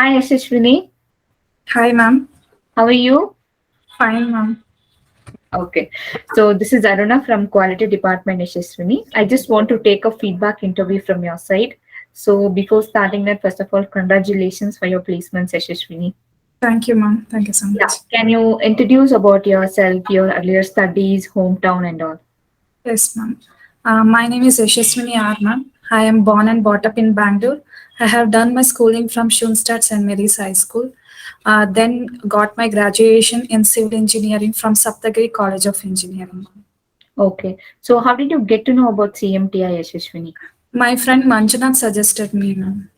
Hi, Yashashwini. Hi, ma'am. How are you? Fine, ma'am. Okay. So this is Aruna from Quality Department, Yashashwini. I just want to take a feedback interview from your side. So before starting that, first of all, congratulations for your placements, Yashashwini. Thank you, ma'am. Thank you so Yeah. much. Can you introduce about yourself, your earlier studies, hometown, and all? Yes, ma'am. My name is Yashashwini R, ma'am. I am born and brought up in Bangalore. I have done my schooling from Shunstad St. Mary's High School. Then got my graduation in civil engineering from Sapthagiri College of Engineering. Okay. So how did you get to know about CMTI, Yashashwini? My friend Manjunath suggested me, ma'am.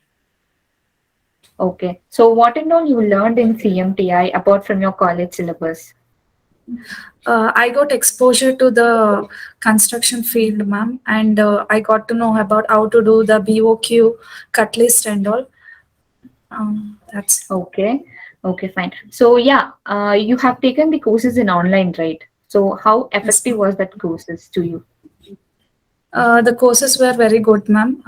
Okay. So what and all you learned in CMTI apart from your college syllabus? I got exposure to the construction field, ma'am, and I got to know about how to do the BOQ cut list and all. That's Okay. Okay, fine. So yeah, you have taken the courses in online, right? So how yes, effective ma'am. was that courses to you? The courses were very good, ma'am.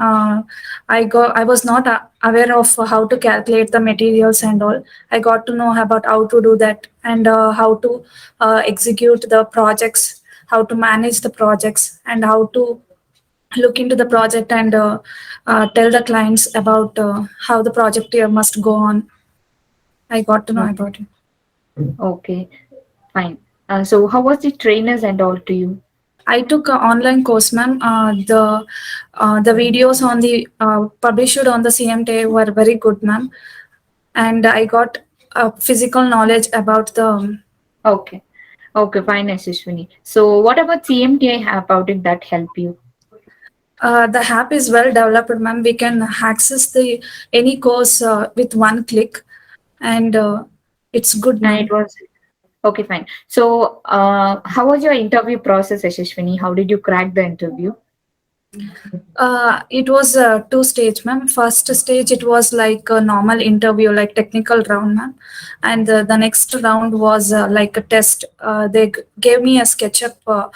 I was not aware of how to calculate the materials and all. I got to know about how to do that and how to execute the projects, how to manage the projects, and how to look into the project and tell the clients about how the project must go on. I got to know Okay. about it. Okay, fine. So how was the trainers and all to you? I took an online course, ma'am. The videos on the published on the CMTA were very good, ma'am, and I got physical knowledge about the. Okay. Okay, fine, Ashishwini. So what about CMTI app? How did that help you? The app is well developed, ma'am. We can access the any course with one click, and it's good, And it ma'am. was okay, fine. So how was your interview process, Ashishwini? How did you crack the interview? It was two stage, ma'am. First stage, it was like a normal interview, like technical round, ma'am. And the next round was like a test. They gave me a SketchUp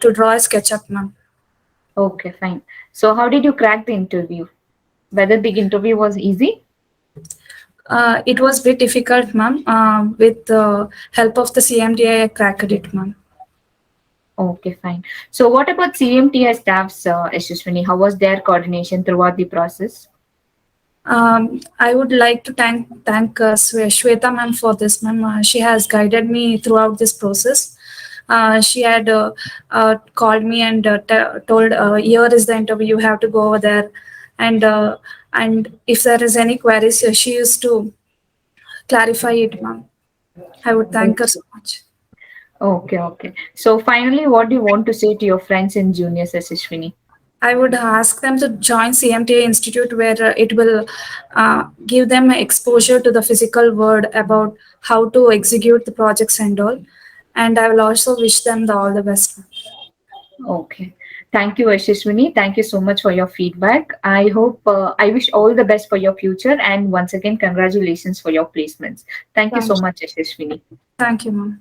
to draw a SketchUp, ma'am. Okay, fine. So how did you crack the interview? Whether the interview was easy? It was bit difficult, ma'am. With the help of the CMDI, I cracked it, ma'am. Okay, fine. So what about CMTI staffs, Yashaswini? How was their coordination throughout the process? I would like to thank Shweta ma'am for this, ma'am. She has guided me throughout this process. She had called me and told, "Here is the interview. You have to go over there." And and if there is any queries, she used to clarify it, ma'am. I would thank her Okay, so much. okay, okay. So finally, what do you want to say to your friends and juniors, Yashaswini? I would ask them to join CMTA Institute where it will give them exposure to the physical world about how to execute the projects and all. And I will also wish them all the best. Okay. Thank you, Yashaswini. Thank you so much for your feedback. I hope, I wish all the best for your future. And once again, congratulations for your placements. Thank you so Thank you. much, Yashaswini. Thank you, ma'am.